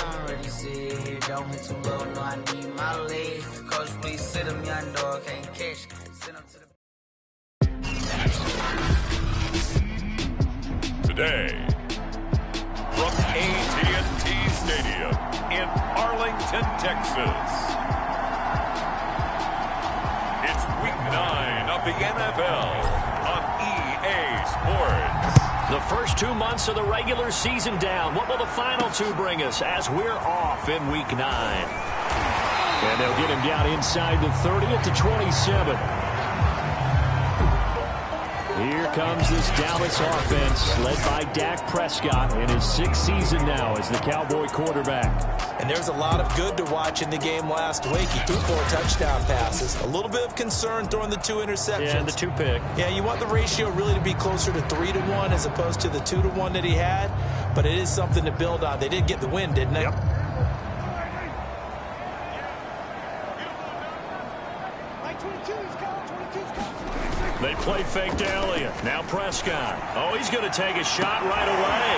I'm ready to sit here, don't hit too low, no, I need my leg. Coach, please sit him, young dog, can't catch. Send him to the... Today, from AT&T Stadium in Arlington, Texas, it's Week 9 of the NFL on EA Sports. The first 2 months of the regular season down. What will the final 2 bring us as we're off in Week 9? And they'll get him down inside the 30 at the 27. Here comes this Dallas offense led by Dak Prescott in his 6th season now as the Cowboy quarterback. And there's a lot of good to watch in the game last week. He threw 4 touchdown passes. A little bit of concern throwing the 2 interceptions. Yeah, the 2 pick. Yeah, you want the ratio really to be closer to 3-1 as opposed to the 2-1 that he had. But it is something to build on. They did get the win, didn't they? Yep. They play fake to Elliott. Now Prescott. Oh, he's going to take a shot right away.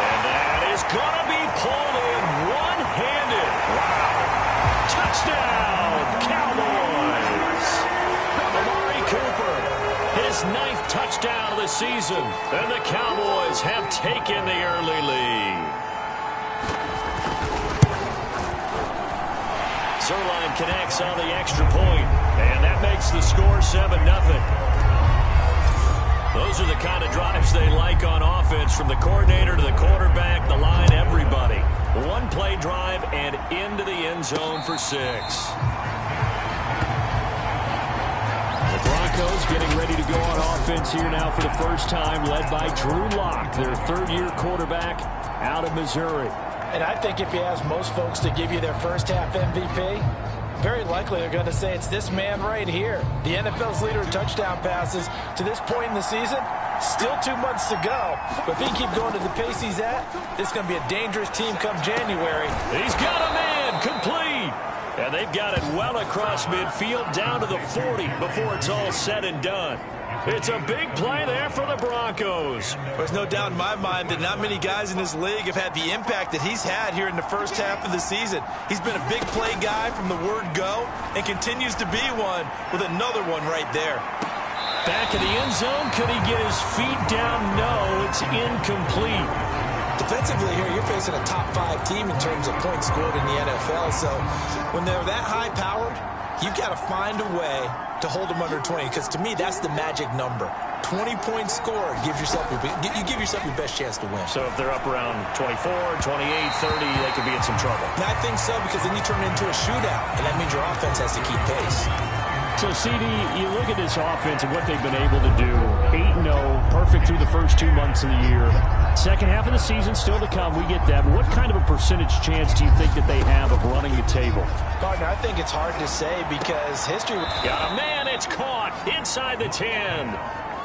And that is going to be pulled in one-handed. Wow. Touchdown, Cowboys. Amari Cooper, his 9th touchdown of the season. And the Cowboys have taken the early lead. Zerline connects on the extra point. And that makes the score 7-0. Those are the kind of drives they like on offense, from the coordinator to the quarterback, the line, everybody. 1-play drive and into the end zone for 6. The Broncos getting ready to go on offense here now for the first time, led by Drew Lock, their 3rd-year quarterback out of Missouri. And I think if you ask most folks to give you their first-half MVP, very likely they're going to say it's this man right here. The NFL's leader in touchdown passes to this point in the season. Still 2 months to go. But if he can keep going to the pace he's at, this is going to be a dangerous team come January. He's got a man complete. And they've got it well across midfield down to the 40 before it's all said and done. It's a big play there for the Broncos. There's no doubt in my mind that not many guys in this league have had the impact that he's had here in the first half of the season. He's been a big play guy from the word go and continues to be one with another one right there. Back in the end zone. Could he get his feet down? No, it's incomplete. Defensively here, you're facing a top 5 team in terms of points scored in the NFL. So when they're that high-powered, you've got to find a way to hold them under 20, because to me, that's the magic number. 20 points scored gives yourself you give yourself your best chance to win. So if they're up around 24, 28, 30, they could be in some trouble. And I think so, because then you turn it into a shootout, and that means your offense has to keep pace. So, CD, you look at this offense and what they've been able to do. 8-0, perfect through the first 2 months of the year. Second half of the season still to come. We get that. But what kind of a percentage chance do you think that they have of running the table? Partner, I think it's hard to say because history... Got a man. It's caught inside the 10.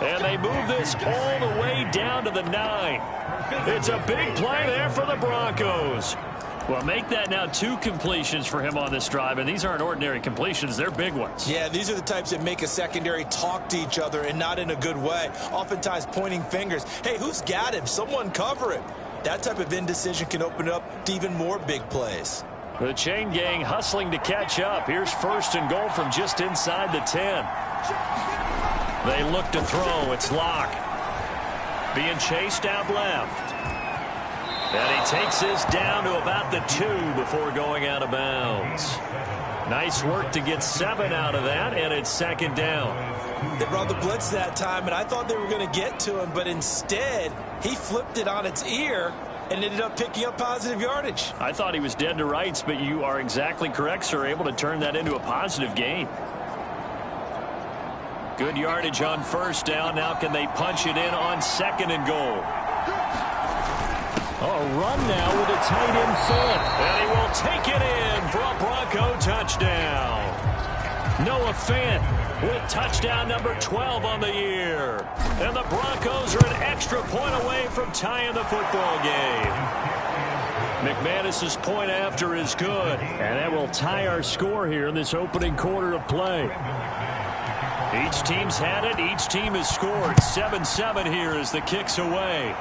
And they move this all the way down to the 9. It's a big play there for the Broncos. Well, make that now 2 completions for him on this drive, and these aren't ordinary completions. They're big ones. Yeah, these are the types that make a secondary talk to each other, and not in a good way. Oftentimes pointing fingers. Hey, who's got him? Someone cover it. That type of indecision can open up to even more big plays. The chain gang hustling to catch up. Here's 1st and goal from just inside the 10. They look to throw. It's Lock. Being chased out left. And he takes this down to about the 2 before going out of bounds. Nice work to get 7 out of that, and it's 2nd down. They brought the blitz that time, and I thought they were going to get to him, but instead, he flipped it on its ear and ended up picking up positive yardage. I thought he was dead to rights, but you are exactly correct, sir, able to turn that into a positive gain. Good yardage on 1st down. Now can they punch it in on 2nd and goal? A run now with a tight end fit. And he will take it in for a Bronco touchdown. Noah Fant with touchdown number 12 on the year. And the Broncos are an extra point away from tying the football game. McManus's point after is good. And that will tie our score here in this opening quarter of play. Each team's had it. Each team has scored. 7-7 here as the kick's away.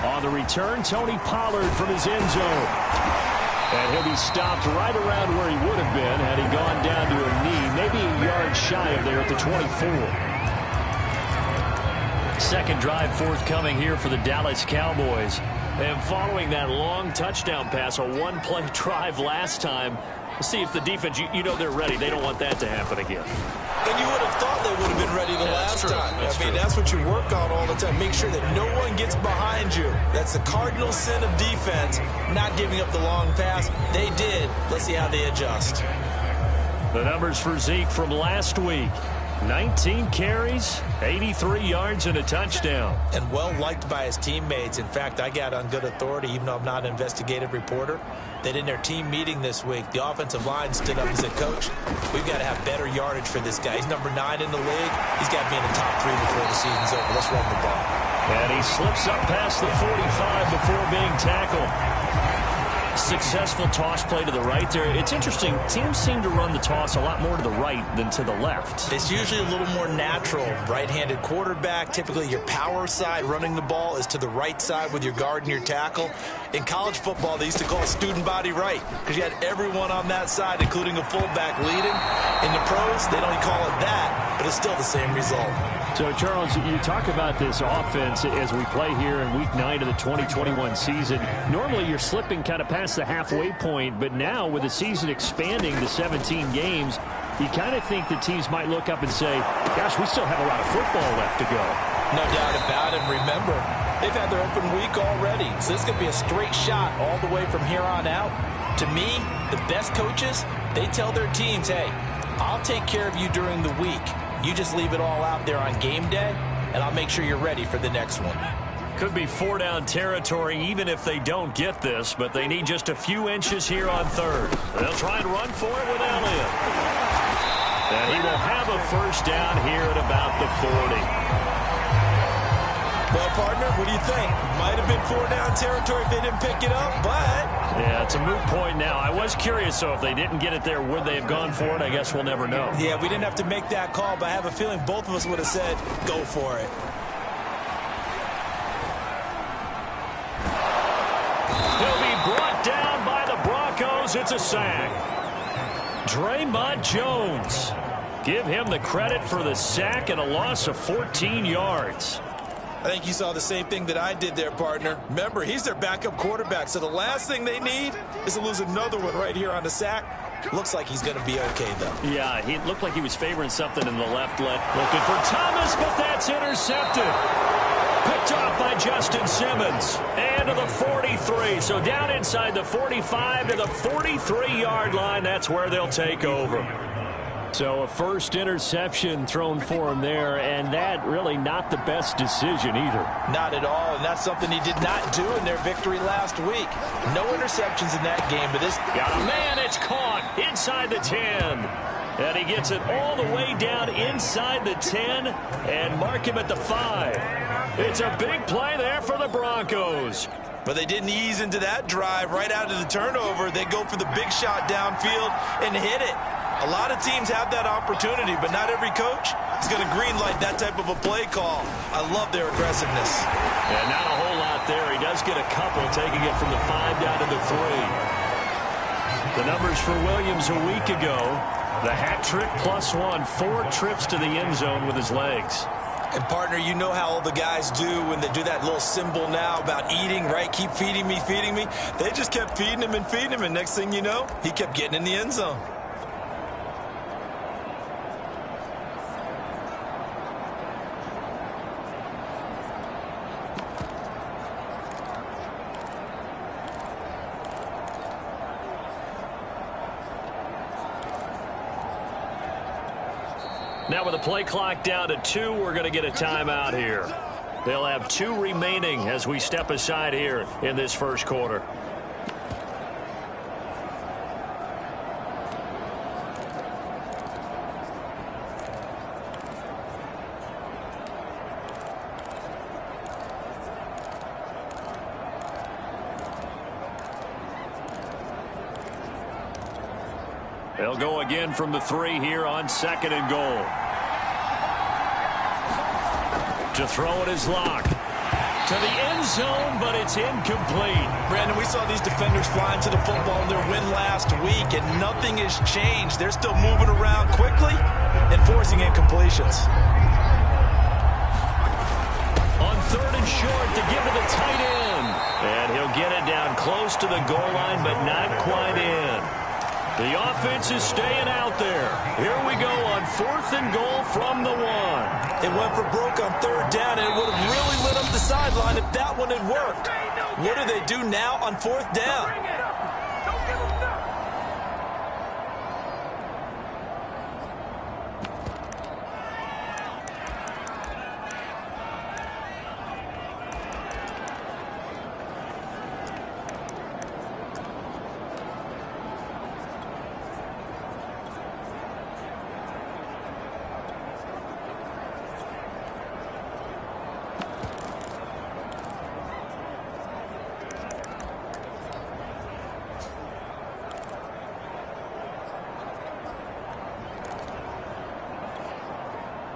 On On the return, Tony Pollard from his end zone. And he'll be stopped right around where he would have been had he gone down to a knee, maybe a yard shy of there at the 24. Second drive forthcoming here for the Dallas Cowboys. And following that long touchdown pass, a one-play drive last time, we'll see if the defense, you know they're ready. They don't want that to happen again. And you would have thought they would have been ready the last time. That's what you work on all the time. Make sure that no one gets behind you. That's the cardinal sin of defense, not giving up the long pass. They did. Let's see how they adjust. The numbers for Zeke from last week. 19 carries, 83 yards, and a touchdown. And well-liked by his teammates. In fact, I got on good authority, even though I'm not an investigative reporter, that in their team meeting this week, the offensive line stood up and said, Coach, we've got to have better yardage for this guy. He's number 9 in the league. He's got to be in the top 3 before the season's over. Let's run the ball. And he slips up past the 45 before being tackled. Successful toss play to the right there. It's interesting. Teams seem to run the toss a lot more to the right than to the left. It's usually a little more natural. Right-handed quarterback, typically your power side running the ball is to the right side with your guard and your tackle. In college football, they used to call student body right because you had everyone on that side, including a fullback leading. In the pros, they don't call it that, but it's still the same result. So, Charles, you talk about this offense as we play here in Week 9 of the 2021 season. Normally, you're slipping kind of past the halfway point, but now with the season expanding to 17 games, you kind of think the teams might look up and say, gosh, we still have a lot of football left to go. No doubt about it. Remember, they've had their open week already, so this is going to be a straight shot all the way from here on out. To me, the best coaches, they tell their teams, hey, I'll take care of you during the week. You just leave it all out there on game day, and I'll make sure you're ready for the next one. Could be 4-down territory even if they don't get this, but they need just a few inches here on third. They'll try and run for it with Elliott. And he will have a first down here at about the 40. Well, partner, what do you think? Might have been 4-down territory if they didn't pick it up, but... Yeah, it's a moot point now. I was curious, so if they didn't get it there, would they have gone for it? I guess we'll never know. Yeah, we didn't have to make that call, but I have a feeling both of us would have said, go for it. He'll be brought down by the Broncos. It's a sack. Draymond Jones. Give him the credit for the sack and a loss of 14 yards. I think you saw the same thing that I did there, partner. Remember, he's their backup quarterback, so the last thing they need is to lose another one right here on the sack. Looks like he's going to be okay, though. Yeah, he looked like he was favoring something in the left leg. Looking for Thomas, but that's intercepted. Picked off by Justin Simmons. And to the 43. So down inside the 45 to the 43-yard line. That's where they'll take over. So a first interception thrown for him there, and that really not the best decision either. Not at all, and that's something he did not do in their victory last week. No interceptions in that game, but this... Got a man, it's caught inside the 10. And he gets it all the way down inside the 10 and mark him at the 5. It's a big play there for the Broncos. But they didn't ease into that drive right out of the turnover. They go for the big shot downfield and hit it. A lot of teams have that opportunity, but not every coach is going to greenlight that type of a play call. I love their aggressiveness. Yeah, not a whole lot there. He does get a couple, taking it from the 5 down to the 3. The numbers for Williams a week ago, the hat trick +1, 4 trips to the end zone with his legs. And, partner, you know how all the guys do when they do that little symbol now about eating, right? Keep feeding me, feeding me. They just kept feeding him, and next thing you know, he kept getting in the end zone. Now with the play clock down to 2, we're going to get a timeout here. They'll have 2 remaining as we step aside here in this first quarter. They'll go again from the 3 here on 2nd and goal. To throw it is Locke. to the end zone, but it's incomplete. Brandon, we saw these defenders flying to the football in their win last week, and nothing has changed. They're still moving around quickly and forcing incompletions. On 3rd and short to give to the tight end. And he'll get it down close to the goal line, but not quite in. The offense is staying out there. Here we go on 4th and goal from the 1. It went for broke on 3rd down, and it would have really lit up the sideline if that one had worked. What do they do now on 4th down?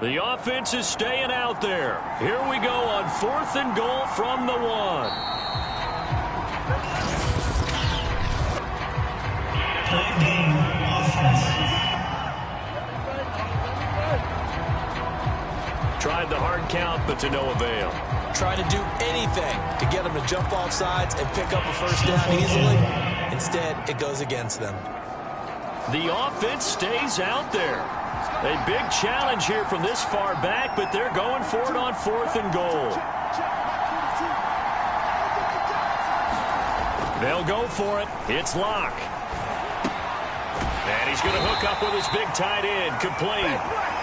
The offense is staying out there. Here we go on 4th and goal from the 1. Tried the hard count, but to no avail. Trying to do anything to get them to jump off sides and pick up a 1st down easily. Instead, it goes against them. The offense stays out there. A big challenge here from this far back, but they're going for it on 4th and goal. They'll go for it. It's Locke. And he's going to hook up with his big tight end. Complete.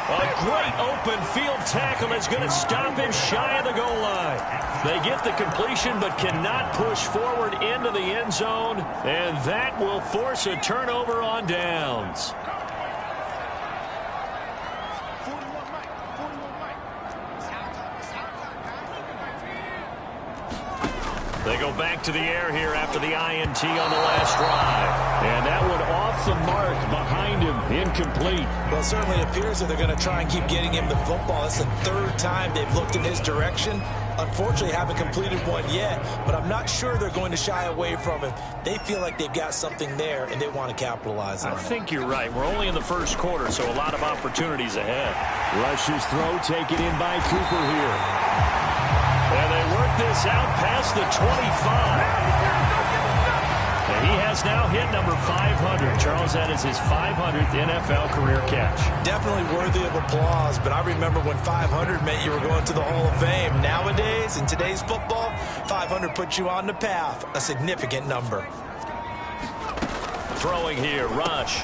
A great open field tackle that's going to stop him shy of the goal line. They get the completion but cannot push forward into the end zone, and that will force a turnover on downs. They go back to the air here after the INT on the last drive. And that one off the mark behind him. Incomplete. Well, it certainly appears that they're going to try and keep getting him the football. It's the 3rd time they've looked in his direction. Unfortunately, haven't completed one yet, but I'm not sure they're going to shy away from him. They feel like they've got something there, and they want to capitalize on it. I think you're right. We're only in the 1st quarter, so a lot of opportunities ahead. Rush's throw taken in by Cooper here. And they work this out past the 25. And he has now hit number 500. Charles, that is his 500th NFL career catch. Definitely worthy of applause, but I remember when 500 meant you were going to the Hall of Fame. Nowadays, in today's football, 500 puts you on the path, a significant number. Throwing here, Rush.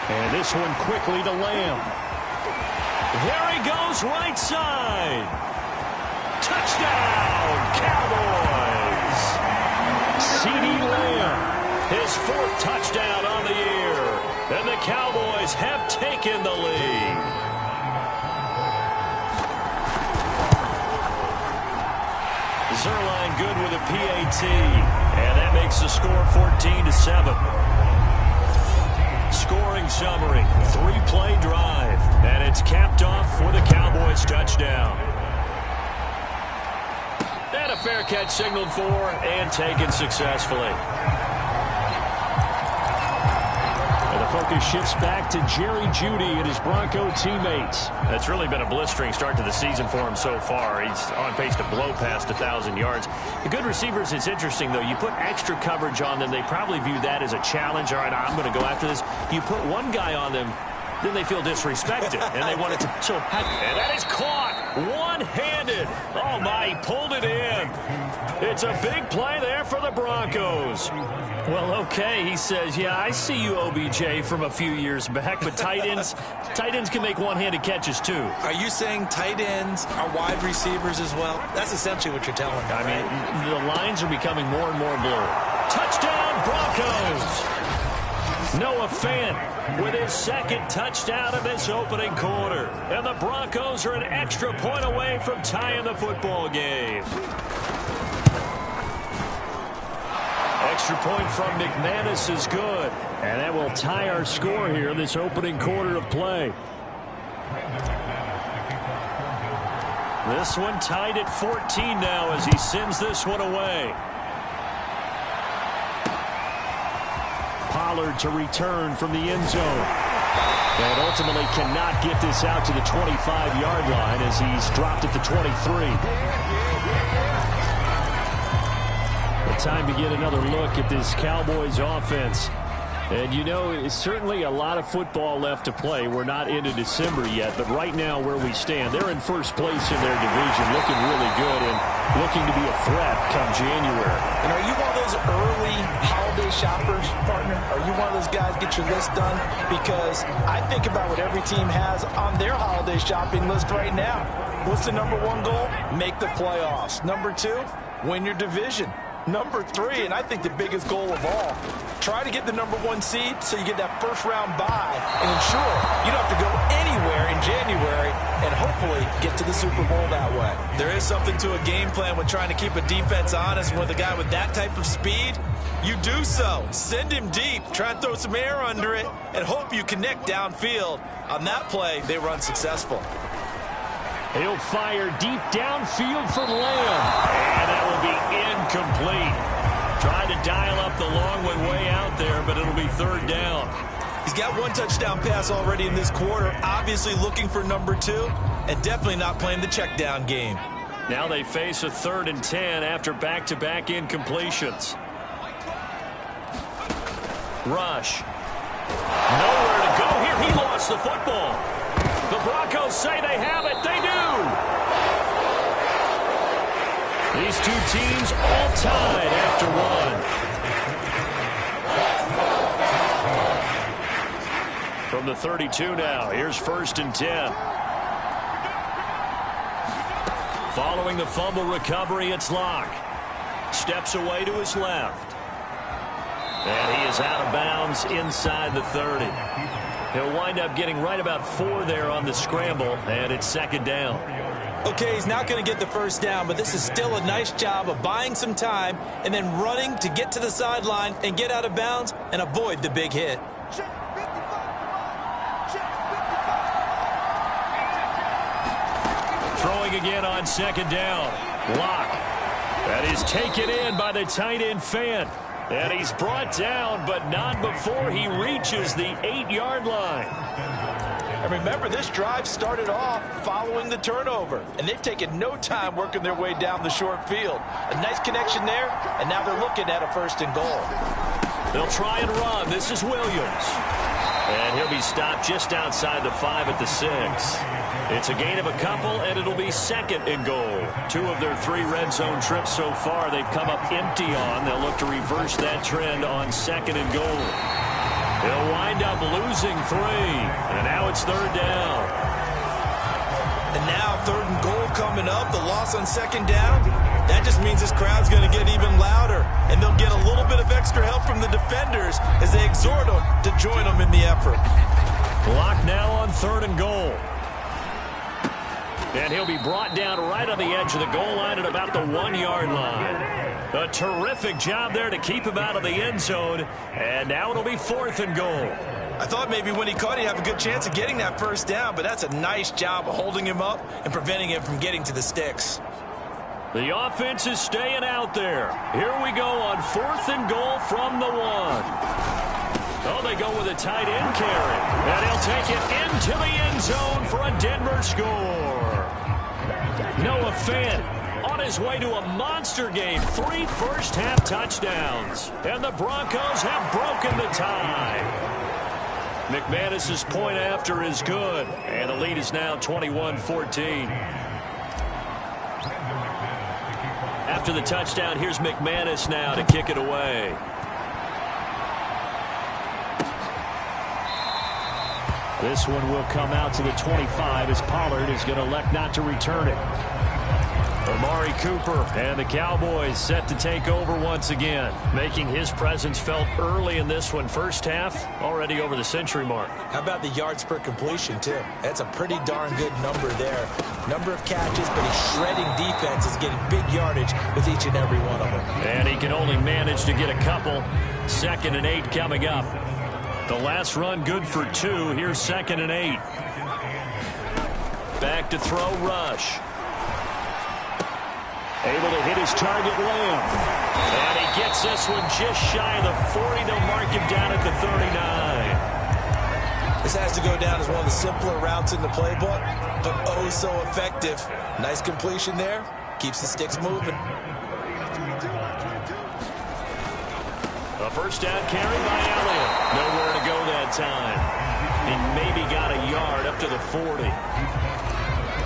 And this one quickly to Lamb. There he goes, right side. Touchdown, Cowboys! CeeDee Lamb, his 4th touchdown on the year. And the Cowboys have taken the lead. Zerline good with a PAT. And that makes the score 14-7. Scoring summary, 3-play drive. And it's capped off with a Cowboys touchdown. And a fair catch signaled for and taken successfully. And the focus shifts back to Jerry Jeudy and his Bronco teammates. That's really been a blistering start to the season for him so far. He's on pace to blow past 1,000 yards. The good receivers, it's interesting, though. You put extra coverage on them, they probably view that as a challenge. All right, I'm going to go after this. You put one guy on them, then they feel disrespected, and they want it to. So, and that is caught one-handed. Oh, my, he pulled it in. It's a big play there for the Broncos. Well, okay, he says, yeah, I see you, OBJ, from a few years back, but tight ends can make one-handed catches, too. Are you saying tight ends are wide receivers as well? That's essentially what you're telling me. I mean, the lines are becoming more and more blurred. Touchdown, Broncos! Noah Fant with his 2nd touchdown of this opening quarter. And the Broncos are an extra point away from tying the football game. Extra point from McManus is good. And that will tie our score here in this opening quarter of play. This one tied at 14 now as he sends this one away. Pollard to return from the end zone. And ultimately cannot get this out to the 25-yard line as he's dropped at the 23. The time to get another look at this Cowboys offense. And, you know, it's certainly a lot of football left to play. We're not into December yet, but right now where we stand, they're in first place in their division, looking really good and looking to be a threat come January. And are you one of those early holiday shoppers, partner? Are you one of those guys get your list done? Because I think about what every team has on their holiday shopping list right now. What's the number one goal? Make the playoffs. Number two, win your division. Number three, and I think the biggest goal of all, try to get the number one seed so you get that first round bye and ensure you don't have to go anywhere in January and hopefully get to the Super Bowl that way. There is something to a game plan when trying to keep a defense honest. With a guy with that type of speed, you do so. Send him deep, try and throw some air under it, and hope you connect downfield. On that play, they were unsuccessful. He'll fire deep downfield for Lamb. And that will be incomplete. Tried to dial up the long one way out there, but it'll be third down. He's got one touchdown pass already in this quarter, obviously looking for number two, and definitely not playing the check down game. Now they face a 3rd and 10 after back-to-back incompletions. Rush. Nowhere to go here. He lost the football. The Broncos say they have it. They do. These two teams all tied after one. From the 32 now, here's 1st and 10. Following the fumble recovery, it's Locke. Steps away to his left. And he is out of bounds inside the 30. He'll wind up getting right about 4 there on the scramble, and it's 2nd down. Okay, he's not going to get the first down, but this is still a nice job of buying some time and then running to get to the sideline and get out of bounds and avoid the big hit. Throwing again on 2nd down. Locke. That is taken in by the tight end Fant. And he's brought down, but not before he reaches the 8-yard line. And remember, this drive started off following the turnover, and they've taken no time working their way down the short field. A nice connection there, and now they're looking at a 1st and goal. They'll try and run. This is Williams. And he'll be stopped just outside the 5 at the 6. It's a gain of a couple, and it'll be 2nd and goal. 2 of their 3 red zone trips so far they've come up empty on. They'll look to reverse that trend on 2nd and goal. They'll wind up losing 3, and now it's 3rd down. And now 3rd and goal coming up. The loss on 2nd down. That just means this crowd's going to get even louder, and they'll get a little bit of extra help from the defenders as they exhort them to join them in the effort. Clock now on 3rd and goal. And he'll be brought down right on the edge of the goal line at about the 1-yard line. A terrific job there to keep him out of the end zone, and now it'll be 4th and goal. I thought maybe when he caught, he'd have a good chance of getting that first down, but that's a nice job of holding him up and preventing him from getting to the sticks. The offense is staying out there. Here we go on 4th and goal from the 1. Oh, they go with a tight end carry. And he'll take it into the end zone for a Denver score. Noah Fant on his way to a monster game. 3 first-half touchdowns. And the Broncos have broken the tie. McManus's point after is good. And the lead is now 21-14. After the touchdown, here's McManus now to kick it away. This one will come out to the 25 as Pollard is going to elect not to return it. Amari Cooper and the Cowboys set to take over once again, making his presence felt early in this one. First half, already over the century mark. How about the yards per completion, too? That's a pretty darn good number there. Number of catches, but he's shredding defense, is getting big yardage with each and every one of them. And he can only manage to get a couple. 2nd and 8 coming up. The last run good for 2. Here's 2nd and 8. Back to throw Rush. Able to hit his target, Lamb. And he gets this one just shy of the 40. They'll mark him down at the 39. This has to go down as one of the simpler routes in the playbook, but oh so effective. Nice completion there. Keeps the sticks moving. A first down carry by Elliott. Nowhere to go that time. He maybe got a yard up to the 40.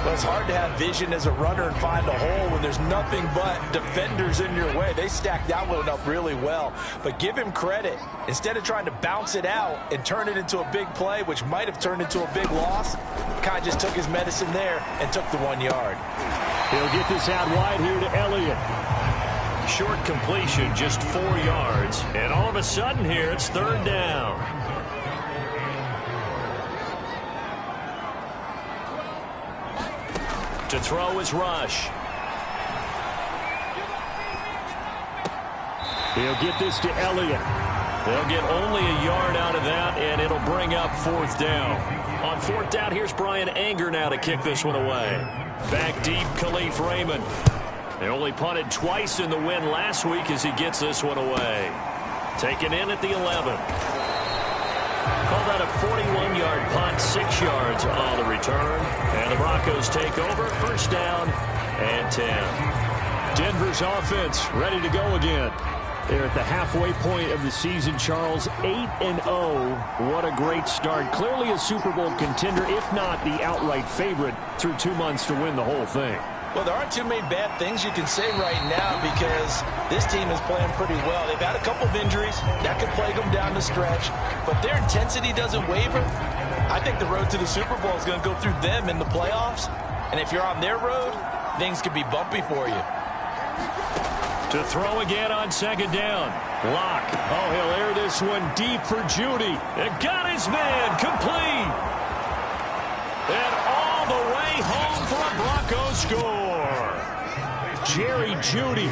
Well, it's hard to have vision as a runner and find a hole when there's nothing but defenders in your way. They stacked that one up really well. But give him credit. Instead of trying to bounce it out and turn it into a big play, which might have turned into a big loss, Kai just took his medicine there and took the 1 yard. He'll get this out wide here to Elliott. Short completion, just 4 yards. And all of a sudden here, it's third down. To throw is Rush. He'll get this to Elliott. They'll get only a yard out of that, and it'll bring up fourth down. On fourth down, here's Brian Anger now to kick this one away. Back deep, Khalif Raymond. They only punted twice in the win last week as he gets this one away. Taken in at the 11. Call that a 41-yard punt, 6 yards on the return. And the Broncos take over, first down and 10. Denver's offense ready to go again. They're at the halfway point of the season, Charles. 8-0. What a great start. Clearly a Super Bowl contender, if not the outright favorite, through 2 months to win the whole thing. Well, there aren't too many bad things you can say right now because this team is playing pretty well. They've had a couple of injuries. That could plague them down the stretch. But their intensity doesn't waver. I think the road to the Super Bowl is going to go through them in the playoffs. And if you're on their road, things could be bumpy for you. To throw again on second down. Lock. Oh, he'll air this one deep for Judy. And got his man complete. And all the way home for a Broncos score. Jerry Judy.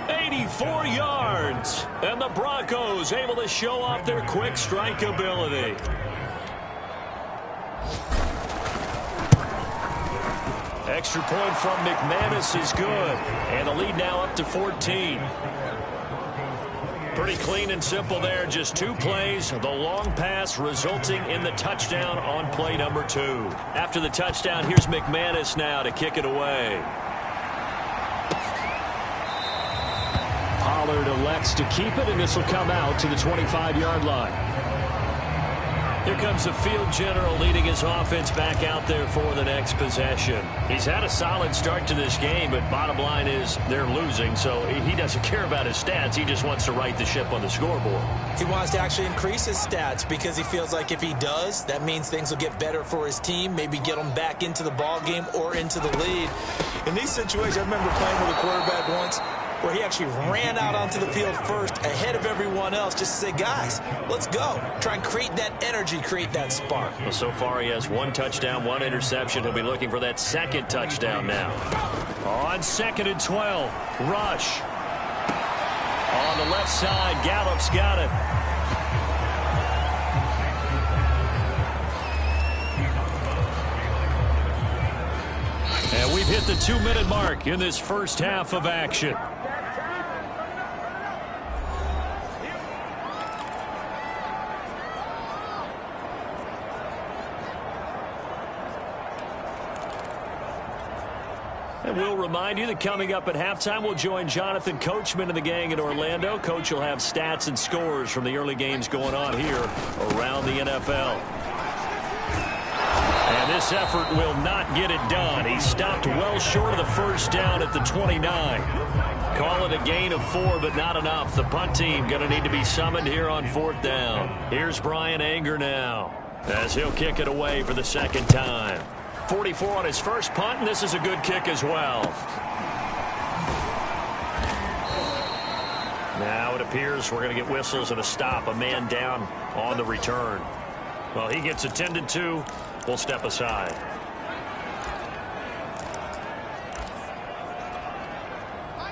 84 yards. And the Broncos able to show off their quick strike ability. Extra point from McManus is good. And the lead now up to 14. Pretty clean and simple there. Just 2 plays. The long pass resulting in the touchdown on play number 2. After the touchdown, here's McManus now to kick it away. Pollard elects to keep it, and this will come out to the 25-yard line. Here comes the field general leading his offense back out there for the next possession. He's had a solid start to this game, but bottom line is they're losing, so he doesn't care about his stats. He just wants to right the ship on the scoreboard. He wants to actually increase his stats because he feels like if he does, that means things will get better for his team, maybe get them back into the ball game or into the lead. In these situations, I remember playing with a quarterback once where he actually ran out onto the field first ahead of everyone else just to say, guys, let's go. Try and create that energy, create that spark. Well, so far he has 1 touchdown, 1 interception. He'll be looking for that second touchdown now. On 2nd and 12, Rush. On the left side, Gallup's got it. And we've hit the 2-minute mark in this first half of action. And we'll remind you that coming up at halftime, we'll join Jonathan Coachman and the gang in Orlando. Coach will have stats and scores from the early games going on here around the NFL. And this effort will not get it done. He stopped well short of the first down at the 29. Call it a gain of 4, but not enough. The punt team going to need to be summoned here on 4th down. Here's Brian Anger now as he'll kick it away for the second time. 44 on his first punt, and this is a good kick as well. Now it appears we're going to get whistles and a stop. A man down on the return. Well, he gets attended to. We'll step aside.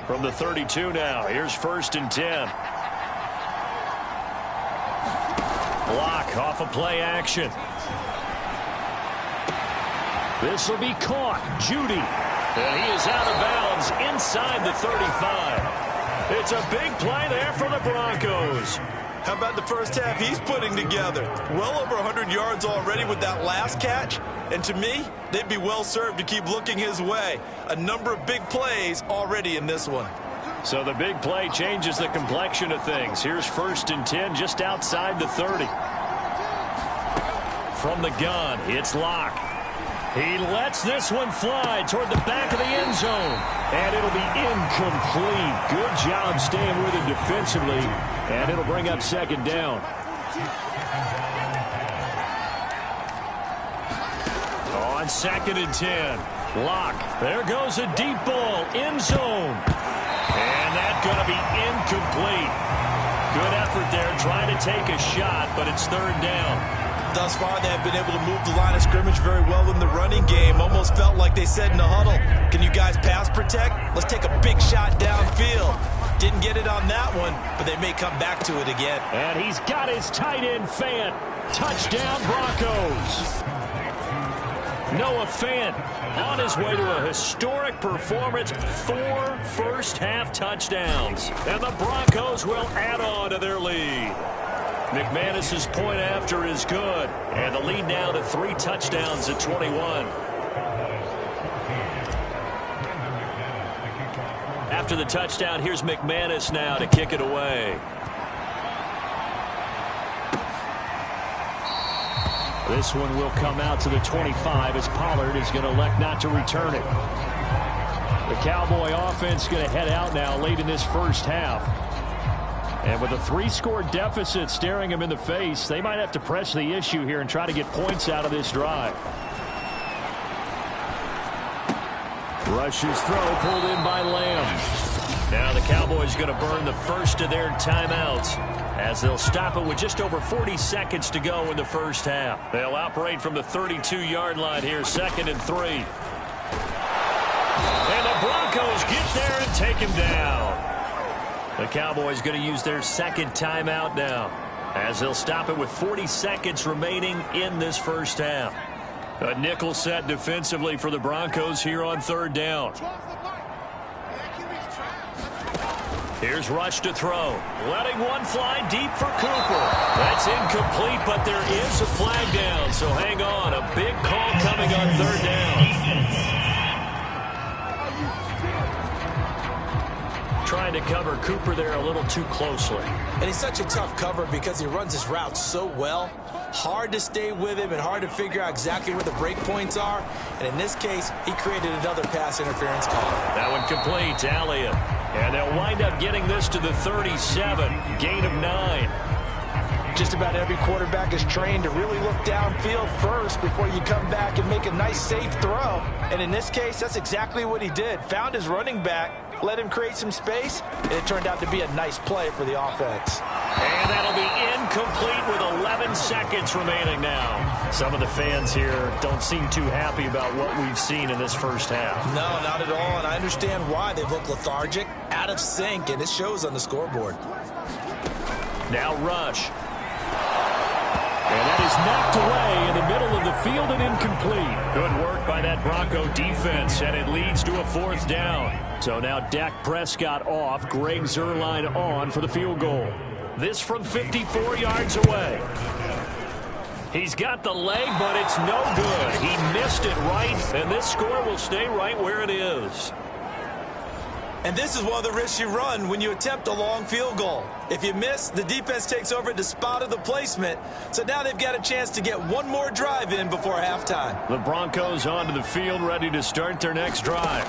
From the 32 now, here's 1st and 10. Block off of play action. This will be caught. Judy. And he is out of bounds themselves inside the 35. It's a big play there for the Broncos. How about the first half he's putting together? Well over 100 yards already with that last catch. And to me, they'd be well served to keep looking his way. A number of big plays already in this one. So the big play changes the complexion of things. Here's 1st and 10 just outside the 30. From the gun, it's Locke. He lets this one fly toward the back of the end zone. And it'll be incomplete. Good job staying with it defensively. And it'll bring up 2nd down. On 2nd and 10. Locke. There goes a deep ball. End zone. And that's going to be incomplete. Good effort there trying to take a shot, but it's 3rd down. Thus far, they have been able to move the line of scrimmage very well in the running game. Almost felt like they said in the huddle, can you guys pass protect? Let's take a big shot downfield. Didn't get it on that one, but they may come back to it again. And he's got his tight end, Fant. Touchdown, Broncos. Noah Fant on his way to a historic performance. 4 first-half touchdowns. And the Broncos will add on to their lead. McManus's point after is good. And the lead now to 3 touchdowns at 21. After the touchdown, here's McManus now to kick it away. This one will come out to the 25 as Pollard is going to elect not to return it. The Cowboy offense going to head out now late in this first half. And with a 3-score deficit staring them in the face, they might have to press the issue here and try to get points out of this drive. Rush's throw pulled in by Lamb. Now the Cowboys going to burn the first of their timeouts as they'll stop it with just over 40 seconds to go in the first half. They'll operate from the 32-yard line here, 2nd and 3. And the Broncos get there and take him down. The Cowboys going to use their 2nd timeout now as they'll stop it with 40 seconds remaining in this first half. A nickel set defensively for the Broncos here on 3rd down. Here's Rush to throw. Letting one fly deep for Cooper. That's incomplete, but there is a flag down, so hang on. A big call coming on 3rd down. Trying to cover Cooper there a little too closely. And he's such a tough cover because he runs his route so well. Hard to stay with him and hard to figure out exactly where the break points are. And in this case, he created another pass interference call. That one complete to Elliott. And they'll wind up getting this to the 37. Gain of 9. Just about every quarterback is trained to really look downfield first before you come back and make a nice, safe throw. And in this case, that's exactly what he did. Found his running back, let him create some space, and it turned out to be a nice play for the offense. And that'll be incomplete with 11 seconds remaining now. Some of the fans here don't seem too happy about what we've seen in this first half. No, not at all, and I understand why. They look lethargic, out of sync, and it shows on the scoreboard. Now Rush. And that is knocked away in the middle of the field and incomplete. Good work by that Bronco defense, and it leads to a 4th down. So now Dak Prescott off, Greg Zuerlein on for the field goal. This from 54 yards away. He's got the leg, but it's no good. He missed it right, and this score will stay right where it is. And this is one of the risks you run when you attempt a long field goal. If you miss, the defense takes over at the spot of the placement. So now they've got a chance to get one more drive in before halftime. The Broncos onto the field, ready to start their next drive.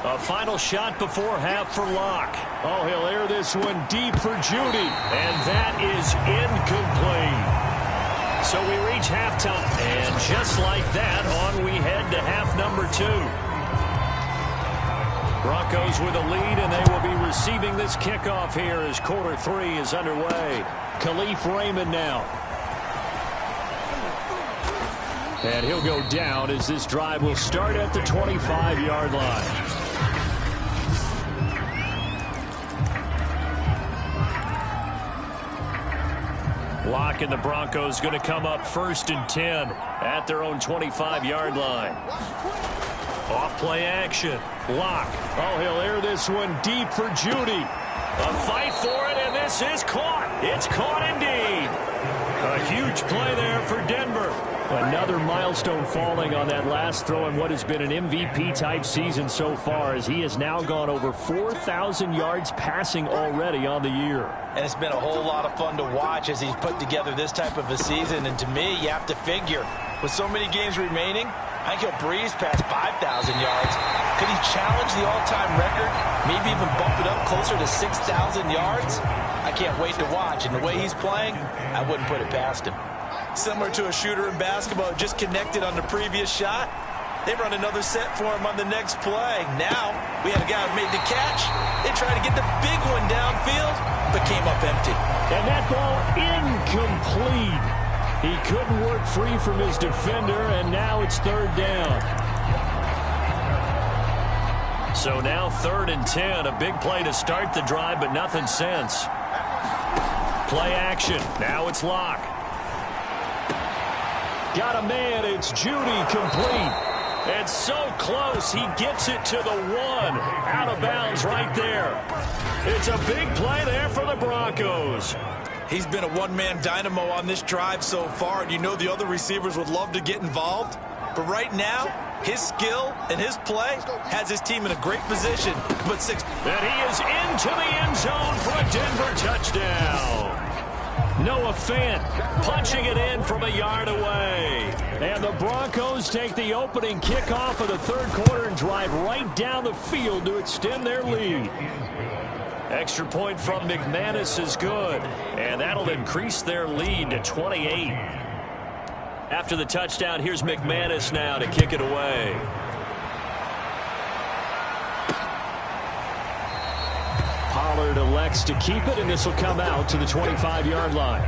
A final shot before half for Locke. Oh, he'll air this one deep for Judy. And that is incomplete. So we reach halftime. And just like that, on we head to half number 2. Broncos with a lead, and they will be receiving this kickoff here as quarter 3 is underway. Khalif Raymond now. And he'll go down as this drive will start at the 25-yard line. Locke and the Broncos going to come up 1st and 10 at their own 25-yard line. Off play action. Lock. Oh, he'll air this one deep for Judy. A fight for it, and this is caught. It's caught indeed. A huge play there for Denver. Another milestone falling on that last throw in what has been an MVP-type season so far, as he has now gone over 4,000 yards passing already on the year. And it's been a whole lot of fun to watch as he's put together this type of a season. And to me, you have to figure, with so many games remaining, I think he'll breeze past 5,000 yards. Could he challenge the all-time record? Maybe even bump it up closer to 6,000 yards? I can't wait to watch. And the way he's playing, I wouldn't put it past him. Similar to a shooter in basketball, just connected on the previous shot. They run another set for him on the next play. Now, we had a guy who made the catch. They tried to get the big one downfield, but came up empty. And that ball incomplete. He couldn't work free from his defender, and now it's third down. So now 3rd and 10. A big play to start the drive, but nothing since. Play action. Now it's Lock. Got a man. It's Judy, complete. It's so close. He gets it to the 1. Out of bounds right there. It's a big play there for the Broncos. He's been a one-man dynamo on this drive so far, and you know the other receivers would love to get involved. But right now, his skill and his play has his team in a great position. But and he is into the end zone for a Denver touchdown. Noah Fant punching it in from a yard away. And the Broncos take the opening kickoff of the third quarter and drive right down the field to extend their lead. Extra point from McManus is good, and that'll increase their lead to 28. After the touchdown, here's McManus now to kick it away. Pollard elects to keep it, and this will come out to the 25-yard line.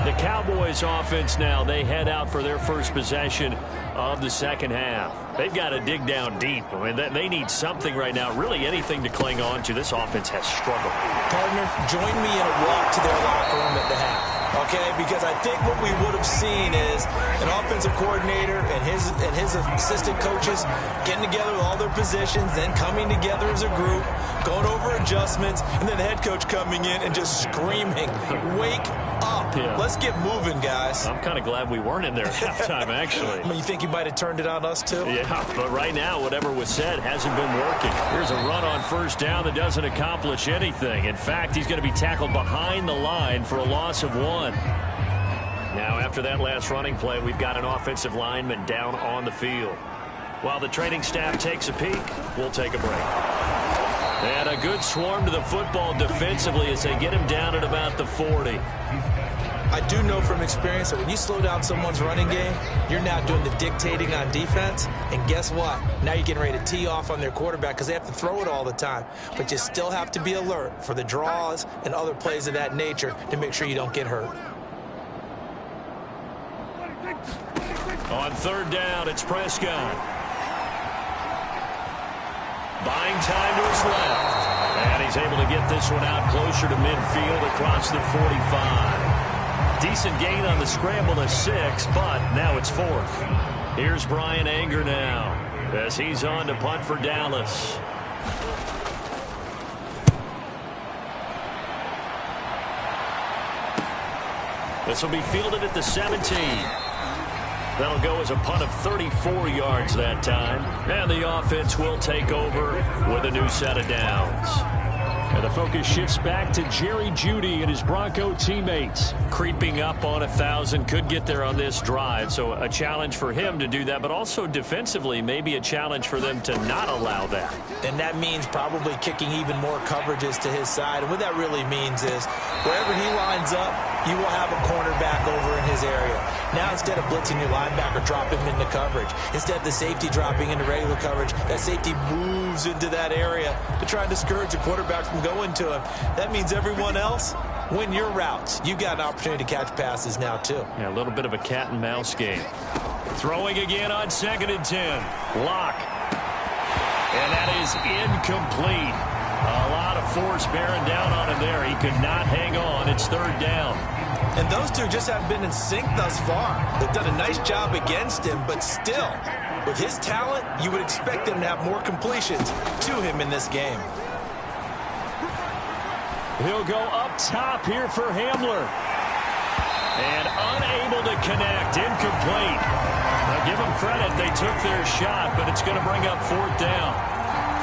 The Cowboys offense now, they head out for their first possession of the second half. They've got to dig down deep. I mean, they need something right now, really anything to cling on to. This offense has struggled. Partner, join me in a walk to their locker room at the half. Okay, because I think what we would have seen is an offensive coordinator and his assistant coaches getting together with all their positions, then coming together as a group, going over adjustments, and then the head coach coming in and just screaming, "Wake up! Yeah. Let's get moving, guys." I'm kind of glad we weren't in there at halftime, actually. I mean, you think he might have turned it on us too? Yeah, but right now, whatever was said hasn't been working. Here's a run on first down that doesn't accomplish anything. In fact, he's going to be tackled behind the line for a loss of 1. Now, after that last running play, we've got an offensive lineman down on the field. While the training staff takes a peek, we'll take a break. And a good swarm to the football defensively as they get him down at about the 40. I do know from experience that when you slow down someone's running game, you're now doing the dictating on defense. And guess what? Now you're getting ready to tee off on their quarterback because they have to throw it all the time. But you still have to be alert for the draws and other plays of that nature to make sure you don't get hurt. On third down, it's Prescott. Buying time to his left. And he's able to get this one out closer to midfield across the 45. Decent gain on the scramble to 6, but now it's 4th. Here's Brian Anger now as he's on to punt for Dallas. This will be fielded at the 17. That'll go as a punt of 34 yards that time. And the offense will take over with a new set of downs. And the focus shifts back to Jerry Jeudy and his Bronco teammates. Creeping up on 1,000, could get there on this drive. So a challenge for him to do that, but also defensively, maybe a challenge for them to not allow that. And that means probably kicking even more coverages to his side. And what that really means is wherever he lines up, you will have a cornerback over in his area. Now, instead of blitzing your linebacker, drop him into coverage. Instead of the safety dropping into regular coverage, that safety moves into that area to try and discourage the quarterback from going to him. That means everyone else, win your routes. You got an opportunity to catch passes now, too. Yeah, a little bit of a cat and mouse game. Throwing again on 2nd and 10. Lock. And that is incomplete. A lot of force bearing down on him there. He could not hang on. It's 3rd down. And those two just haven't been in sync thus far. They've done a nice job against him, but still, With his talent, you would expect him to have more completions to him in this game. He'll go up top here for Hamler. And unable to connect, incomplete. Now give them credit, they took their shot, but it's going to bring up 4th down.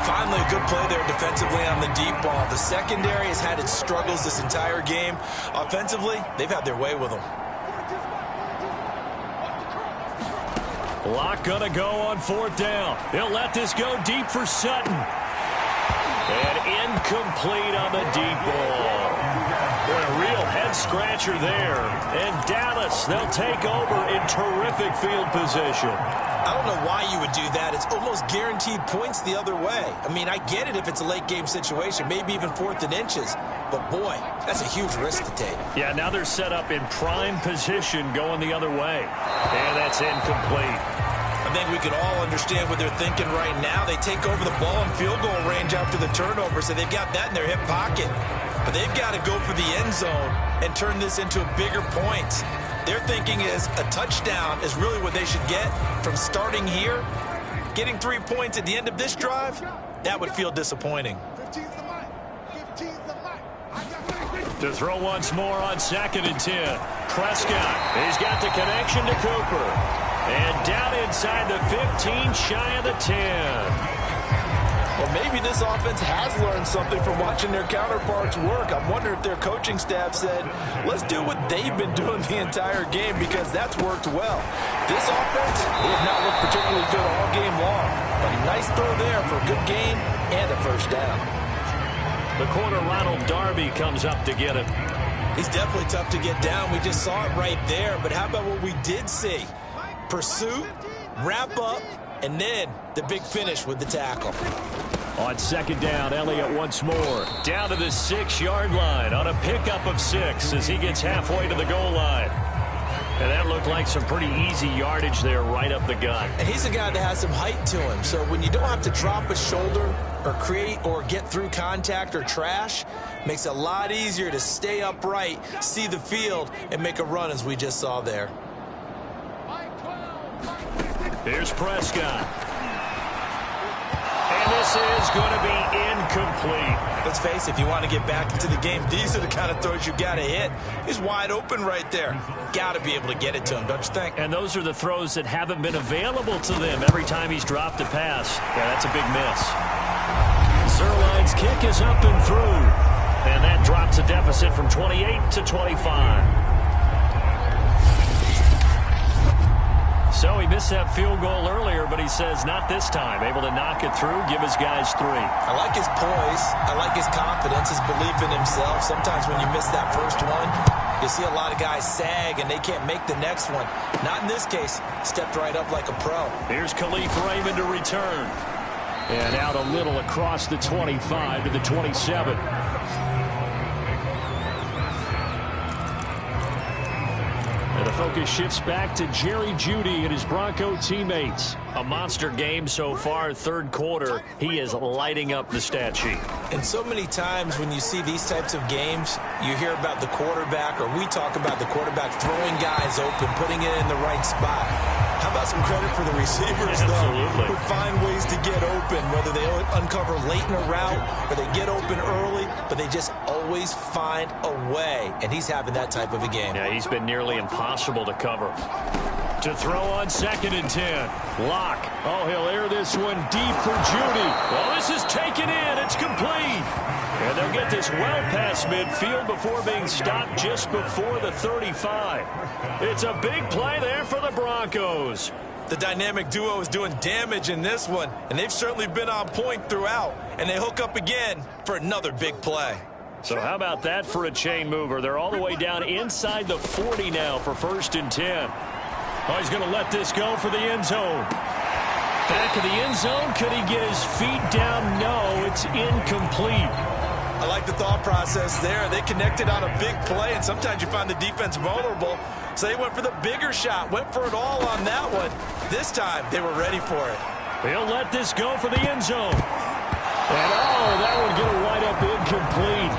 Finally, a good play there defensively on the deep ball. The secondary has had its struggles this entire game. Offensively, they've had their way with them. Locke going to go on 4th down. He'll let this go deep for Sutton. And incomplete on the deep ball. A real head-scratcher there. And Dallas, they'll take over in terrific field position. I don't know why you would do that. It's almost guaranteed points the other way. I mean, I get it if it's a late-game situation, maybe even 4th and inches. But, boy, that's a huge risk to take. Yeah, now they're set up in prime position going the other way. And that's incomplete. I think we can all understand what they're thinking right now. They take over the ball in field goal range after the turnover, so they've got that in their hip pocket. But they've got to go for the end zone and turn this into bigger points. Their thinking is a touchdown is really what they should get from starting here. Getting 3 points at the end of this drive, that would feel disappointing. To throw once more on 2nd and 10. Prescott, he's got the connection to Cooper. And down inside the 15, shy of the 10. Well, maybe this offense has learned something from watching their counterparts work. I'm wondering if their coaching staff said, let's do what they've been doing the entire game, because that's worked well. This offense, they have not looked particularly good all game long. But a nice throw there for a good gain and a 1st down. The corner, Ronald Darby, comes up to get it. He's definitely tough to get down. We just saw it right there. But how about what we did see? Pursuit, wrap up, and then the big finish with the tackle. On 2nd down, Elliott once more. Down to the 6-yard line on a pickup of 6 as he gets halfway to the goal line. And that looked like some pretty easy yardage there right up the gut. And he's a guy that has some height to him. So when you don't have to drop a shoulder or create or get through contact or trash, makes it a lot easier to stay upright, see the field, and make a run as we just saw there. Here's Prescott. And this is going to be incomplete. Let's face it, if you want to get back into the game, these are the kind of throws you got to hit. He's wide open right there. Got to be able to get it to him, don't you think? And those are the throws that haven't been available to them every time he's dropped a pass. Yeah, that's a big miss. Zerline's kick is up and through. And that drops a deficit from 28 to 25. So he missed that field goal earlier, but he says not this time. Able to knock it through, give his guys 3. I like his poise. I like his confidence, his belief in himself. Sometimes when you miss that first one, you see a lot of guys sag and they can't make the next one. Not in this case. Stepped right up like a pro. Here's Khalif Raymond to return. And out a little across the 25 to the 27. And the focus shifts back to Jerry Jeudy and his Bronco teammates. A monster game so far, 3rd quarter. He is lighting up the stat sheet. And so many times when you see these types of games, you hear about the quarterback, or we talk about the quarterback throwing guys open, putting it in the right spot. How about some credit for the receivers, though, who find ways to get open, whether they uncover late in a route or they get open early, but they just always find a way. And he's having that type of a game. Yeah, he's been nearly impossible to cover. To throw on 2nd and 10. Locke. Oh, he'll air this one deep for Jeudy. Well, this is taken in. It's complete. And they'll get this well past midfield before being stopped just before the 35. It's a big play there for the Broncos. The dynamic duo is doing damage in this one, and they've certainly been on point throughout. And they hook up again for another big play. So how about that for a chain mover? They're all the way down inside the 40 now for 1st and 10. Oh, he's going to let this go for the end zone. Back of the end zone. Could he get his feet down? No, it's incomplete. I like the thought process there. They connected on a big play, and sometimes you find the defense vulnerable. So they went for the bigger shot, went for it all on that one. This time, they were ready for it. He'll let this go for the end zone. And, oh, that one going to wind up incomplete.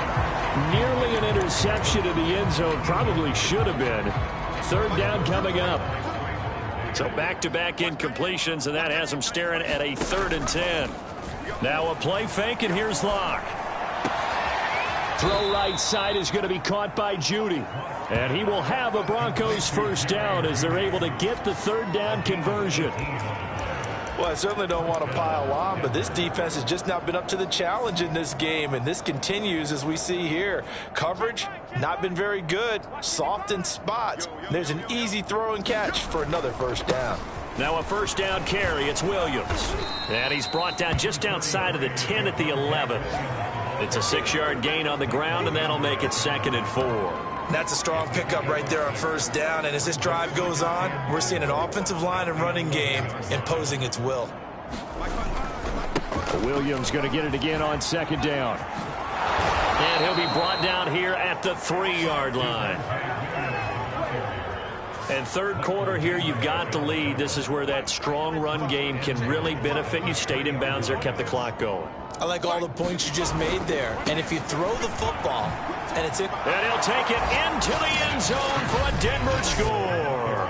Nearly an interception in the end zone. Probably should have been. 3rd down coming up. So back-to-back incompletions, and that has him staring at a 3rd and 10. Now a play fake, and here's Locke. Throw right side is going to be caught by Judy. And he will have a Broncos first down as they're able to get the 3rd down conversion. Well, I certainly don't want to pile on, but this defense has just not been up to the challenge in this game, and this continues as we see here. Coverage, not been very good. Soft in spots. There's an easy throw and catch for another first down. Now a first down carry. It's Williams. And he's brought down just outside of the 10 at the 11. It's a 6-yard gain on the ground, and that'll make it 2nd and 4. That's a strong pickup right there on first down, and as this drive goes on, we're seeing an offensive line and running game imposing its will. Williams going to get it again on 2nd down. And he'll be brought down here at the 3-yard line. And 3rd quarter here, you've got the lead. This is where that strong run game can really benefit you. Stayed in bounds there, kept the clock going. I like all the points you just made there. And if you throw the football, and it's in. And he'll take it into the end zone for a Denver score.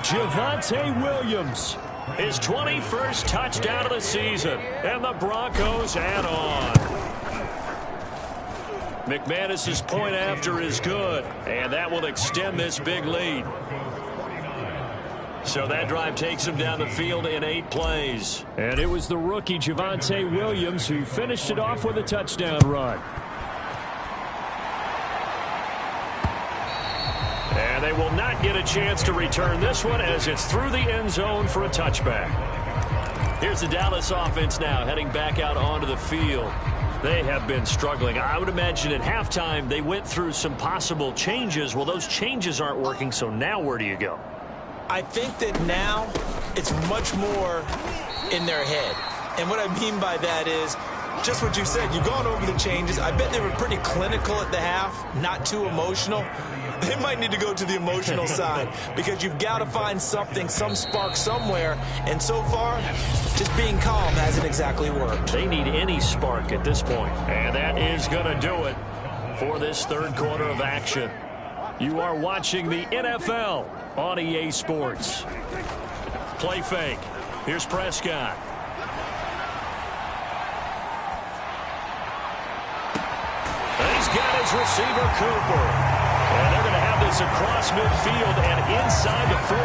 Javonte Williams. His 21st touchdown of the season. And the Broncos add on. McManus's point after is good. And that will extend this big lead. So that drive takes him down the field in 8 plays. And it was the rookie Javonte Williams who finished it off with a touchdown run. And they will not get a chance to return this one as it's through the end zone for a touchback. Here's the Dallas offense now heading back out onto the field. They have been struggling. I would imagine at halftime they went through some possible changes. Well, those changes aren't working, so now where do you go? I think that now it's much more in their head. And what I mean by that is just what you said. You've gone over the changes. I bet they were pretty clinical at the half, not too emotional. They might need to go to the emotional side because you've got to find something, some spark somewhere. And so far, just being calm hasn't exactly worked. They need any spark at this point. And that is going to do it for this 3rd quarter of action. You are watching the NFL on EA Sports. Play fake. Here's Prescott. And he's got his receiver, Cooper. And they're going to have this across midfield and inside the 45.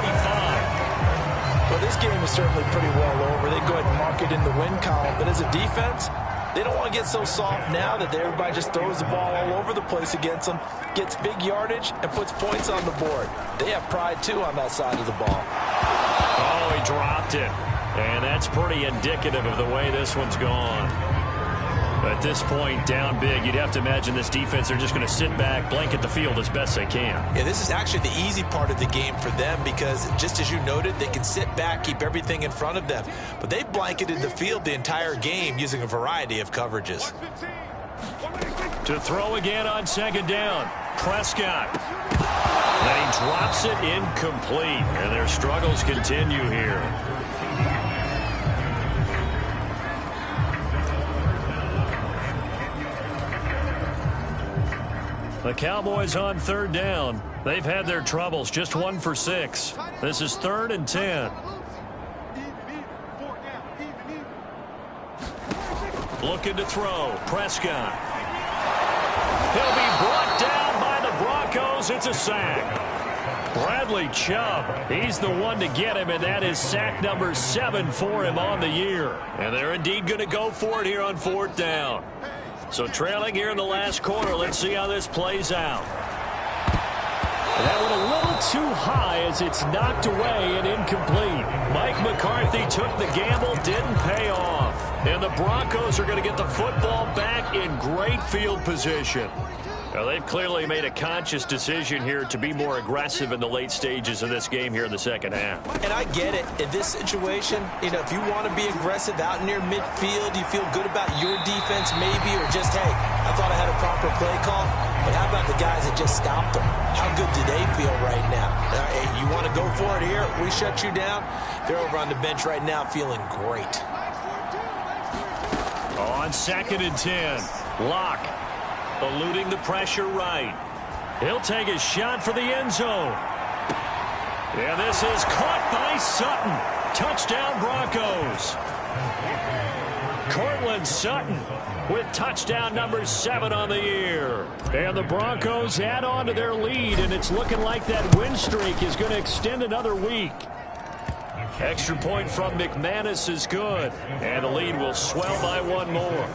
Well, this game is certainly pretty well over. They go ahead and mark it in the win column. But as a defense, they don't want to get so soft now that everybody just throws the ball all over the place against them, gets big yardage, and puts points on the board. They have pride, too, on that side of the ball. Oh, he dropped it. And that's pretty indicative of the way this one's gone. At this point, down big, you'd have to imagine this defense, they're just going to sit back, blanket the field as best they can. Yeah, this is actually the easy part of the game for them because, just as you noted, they can sit back, keep everything in front of them. But they've blanketed the field the entire game using a variety of coverages. To throw again on 2nd down, Prescott. And he drops it incomplete, and their struggles continue here. The Cowboys on 3rd down. They've had their troubles, just 1 for 6. This is 3rd and 10. Looking to throw, Prescott. He'll be brought down by the Broncos. It's a sack. Bradley Chubb, he's the one to get him, and that is sack number 7 for him on the year. And they're indeed going to go for it here on 4th down. So trailing here in the last quarter, let's see how this plays out. That one a little too high as it's knocked away and incomplete. Mike McCarthy took the gamble, didn't pay off. And the Broncos are going to get the football back in great field position. Now, they've clearly made a conscious decision here to be more aggressive in the late stages of this game here in the 2nd half. And I get it. In this situation, you know, if you want to be aggressive out near midfield, you feel good about your defense maybe, or just, hey, I thought I had a proper play call. But how about the guys that just stopped them? How good do they feel right now? Hey, you want to go for it here? We shut you down? They're over on the bench right now feeling great. On 2nd and 10, Locke. Eluding the pressure right. He'll take a shot for the end zone. And this is caught by Sutton. Touchdown Broncos. Cortland Sutton with touchdown number 7 on the year. And the Broncos add on to their lead, and it's looking like that win streak is going to extend another week. Extra point from McManus is good, and the lead will swell by 1 more.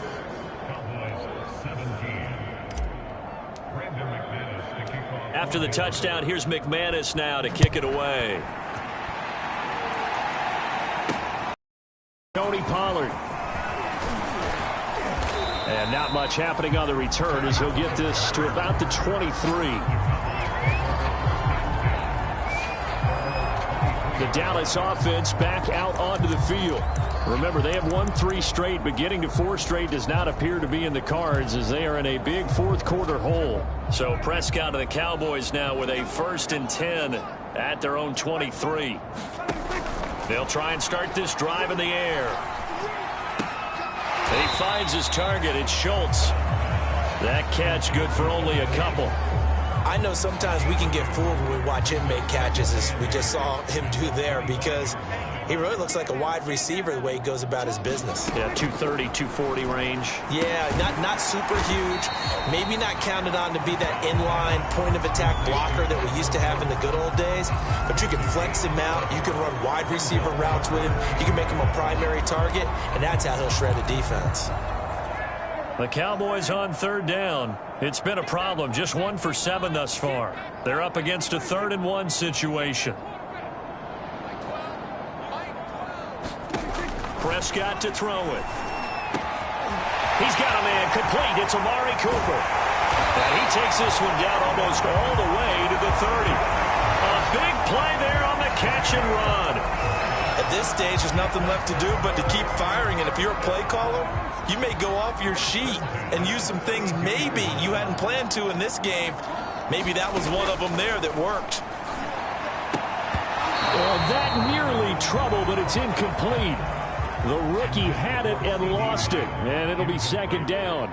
After the touchdown, here's McManus now to kick it away. Tony Pollard. And not much happening on the return as he'll get this to about the 23. The Dallas offense back out onto the field. Remember, they have won 3 straight, but getting to 4 straight does not appear to be in the cards as they are in a big fourth-quarter hole. So Prescott and the Cowboys now with a 1st and 10 at their own 23. They'll try and start this drive in the air. And he finds his target. It's Schultz. That catch good for only a couple. I know sometimes we can get fooled when we watch him make catches, as we just saw him do there, because he really looks like a wide receiver the way he goes about his business. Yeah, 230, 240 range. Yeah, not super huge. Maybe not counted on to be that inline point-of-attack blocker that we used to have in the good old days. But you can flex him out. You can run wide receiver routes with him. You can make him a primary target, and that's how he'll shred a defense. The Cowboys on 3rd down. It's been a problem. Just 1 for 7 thus far. They're up against a 3rd and 1 situation. Prescott to throw it. He's got a man complete. It's Amari Cooper. And he takes this one down almost all the way to the 30. A big play there on the catch and run. At this stage, there's nothing left to do but to keep firing. And if you're a play caller, you may go off your sheet and use some things maybe you hadn't planned to in this game. Maybe that was one of them there that worked. Well, that nearly trouble, but it's incomplete. The rookie had it and lost it, and it'll be 2nd down.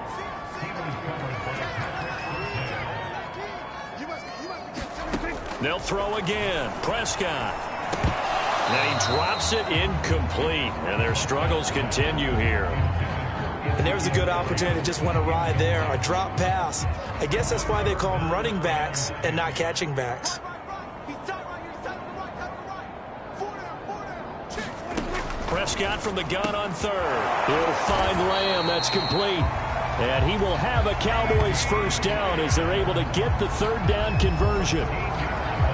They'll throw again. Prescott. Then he drops it incomplete, and their struggles continue here. And there's a good opportunity to just went awry there. A drop pass. I guess that's why they call them running backs and not catching backs. Prescott from the gun on 3rd. He'll find Lamb. That's complete. And he will have a Cowboys 1st down as they're able to get the 3rd down conversion.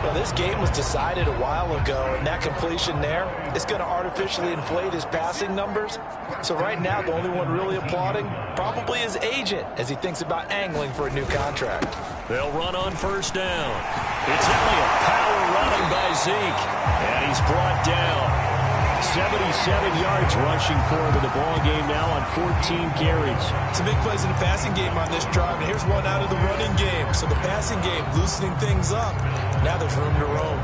Well, this game was decided a while ago, and that completion there is going to artificially inflate his passing numbers. So right now, the only one really applauding probably his agent as he thinks about angling for a new contract. They'll run on 1st down. It's Elliott. Power running by Zeke. And he's brought down. 77 yards rushing for him in the ball game now on 14 carries. Some big plays in the passing game on this drive, and here's one out of the running game. So the passing game loosening things up. Now there's room to roam.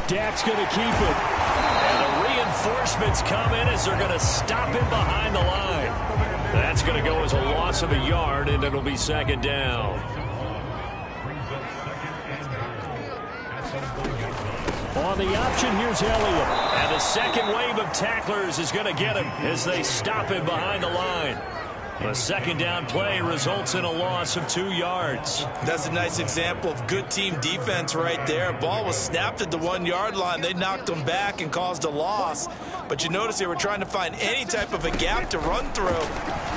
Dak's going to keep it. And the reinforcements come in as they're going to stop him behind the line. That's going to go as a loss of a yard, and it'll be 2nd down. On the option, here's Elliott. And the second wave of tacklers is going to get him as they stop him behind the line. The 2nd down play results in a loss of 2 yards. That's a nice example of good team defense right there. Ball was snapped at the 1-yard line. They knocked them back and caused a loss. But you notice they were trying to find any type of a gap to run through.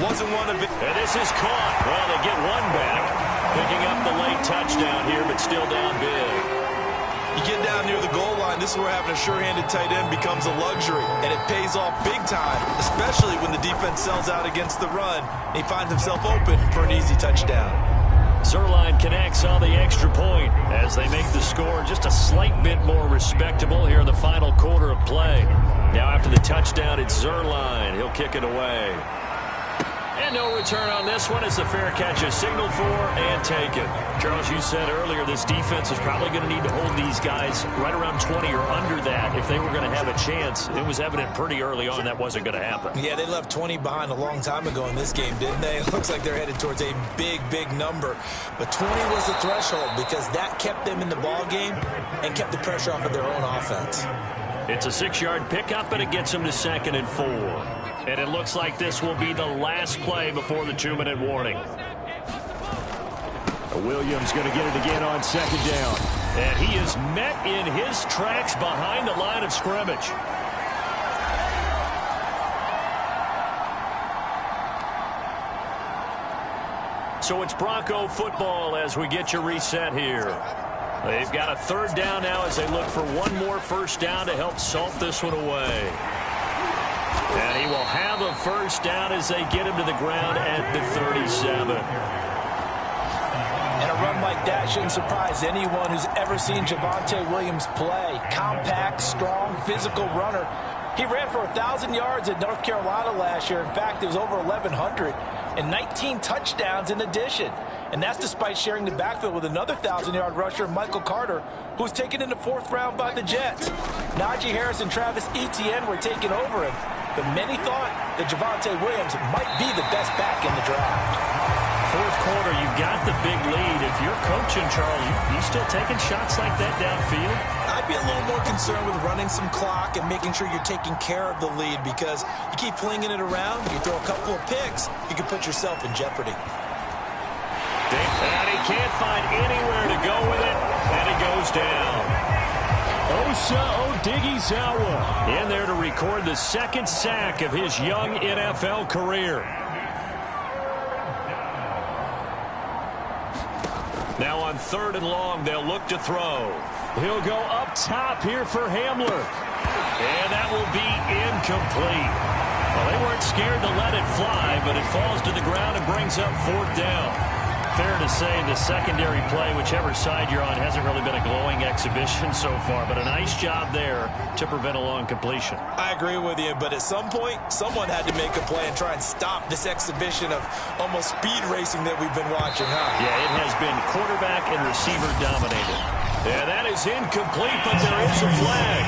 Wasn't one of it. And this is caught. Well, they get one back. Picking up the late touchdown here, but still down big. You get down near the goal line, this is where having a sure-handed tight end becomes a luxury, and it pays off big time, especially when the defense sells out against the run, and he finds himself open for an easy touchdown. Zerline connects on the extra point as they make the score just a slight bit more respectable here in the final quarter of play. Now after the touchdown, it's Zerline. He'll kick it away. And no return on this one. It's a fair catch, a signal for and taken. Charles, you said earlier this defense is probably going to need to hold these guys right around 20 or under that if they were going to have a chance. It was evident pretty early on that wasn't going to happen. Yeah, they left 20 behind a long time ago in this game, didn't they? It looks like they're headed towards a big, big number. But 20 was the threshold because that kept them in the ball game and kept the pressure off of their own offense. It's a 6-yard pickup, and it gets them to 2nd and 4. And it looks like this will be the last play before the 2-minute warning. Williams going to get it again on 2nd down. And he is met in his tracks behind the line of scrimmage. So it's Bronco football as we get you reset here. They've got a 3rd down now as they look for one more first down to help salt this one away. And he will have a first down as they get him to the ground at the 37. And a run like that shouldn't surprise anyone who's ever seen Javonte Williams play. Compact, strong, physical runner. He ran for 1,000 yards at North Carolina last year. In fact, it was over 1,100 and 19 touchdowns in addition. And that's despite sharing the backfield with another 1,000-yard rusher, Michael Carter, who was taken in the 4th round by the Jets. Najee Harris and Travis Etienne were taking over him. But many thought that Javonte Williams might be the best back in the draft. 4th quarter, you've got the big lead. If you're coaching, Charles, you still taking shots like that downfield? I'd be a little more concerned with running some clock and making sure you're taking care of the lead because you keep flinging it around, you throw a couple of picks, you can put yourself in jeopardy. And he can't find anywhere to go with it, and it goes down. Osa Odighizuwa In there to record the 2nd sack of his young NFL career. Now on 3rd and long, they'll look to throw. He'll go up top here for Hamler. And that will be incomplete. Well, they weren't scared to let it fly, but it falls to the ground and brings up 4th down. Fair to say the secondary play, whichever side you're on, hasn't really been a glowing exhibition so far, but a nice job there to prevent a long completion. I agree with you, but at some point, someone had to make a play and try and stop this exhibition of almost speed racing that we've been watching, huh? Yeah, it has been quarterback and receiver dominated. And that is incomplete, but there is a flag.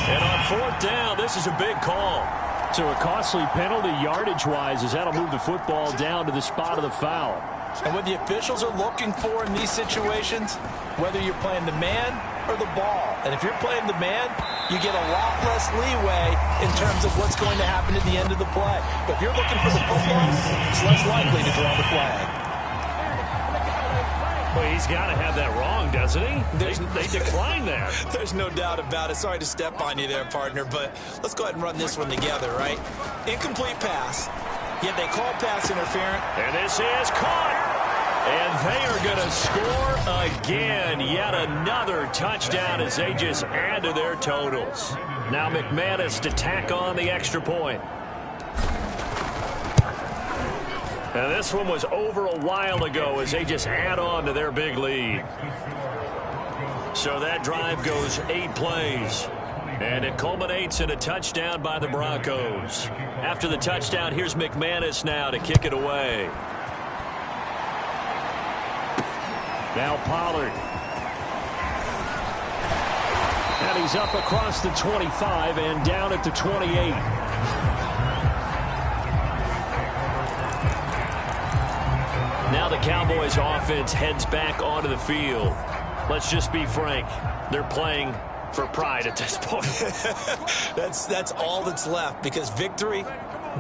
And on 4th down, this is a big call. So a costly penalty yardage-wise as that'll move the football down to the spot of the foul. And what the officials are looking for in these situations, whether you're playing the man or the ball. And if you're playing the man, you get a lot less leeway in terms of what's going to happen at the end of the play. But if you're looking for the football, it's less likely to draw the flag. Well, he's got to have that wrong, doesn't he? They declined that. There's no doubt about it. Sorry to step on you there, partner, but let's go ahead and run this one together, right? Incomplete pass. Yet they call pass interference. And this is caught. And they are going to score again. Yet another touchdown as they just add to their totals. Now McManus to tack on the extra point. Now this one was over a while ago as they just add on to their big lead. So that drive goes 8 plays. And it culminates in a touchdown by the Broncos. After the touchdown, here's McManus now to kick it away. Now Pollard. And he's up across the 25 and down at the 28. Now the Cowboys offense heads back onto the field. Let's just be frank. They're playing for pride at this point. That's all that's left because victory,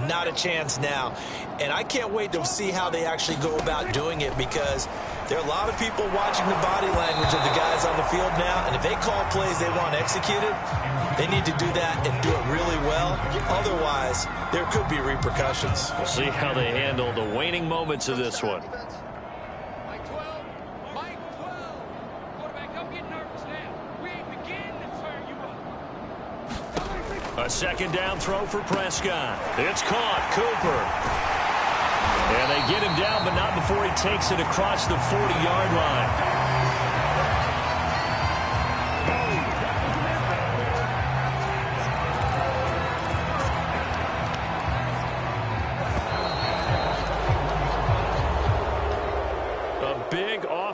not a chance now. And I can't wait to see how they actually go about doing it because there are a lot of people watching the body language of the guys on the field now. And if they call plays they want executed, they need to do that and do it really well. Otherwise, there could be repercussions. We'll see how they handle the waning moments of this one. A 2nd down throw for Prescott. It's caught. Cooper. And they get him down, but not before he takes it across the 40-yard line.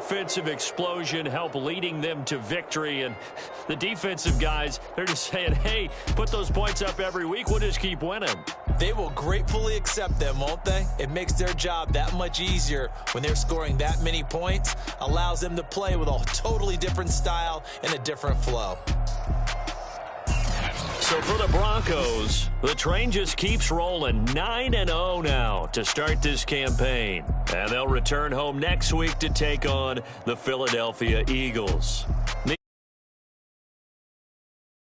offensive explosion help leading them to victory. And the defensive guys, they're just saying, hey, put those points up every week. We'll just keep winning. They will gratefully accept them, won't they? It makes their job that much easier when they're scoring that many points. Allows them to play with a totally different style and a different flow. So for the Broncos, the train just keeps rolling. 9-0 now to start this campaign. And they'll return home next week to take on the Philadelphia Eagles.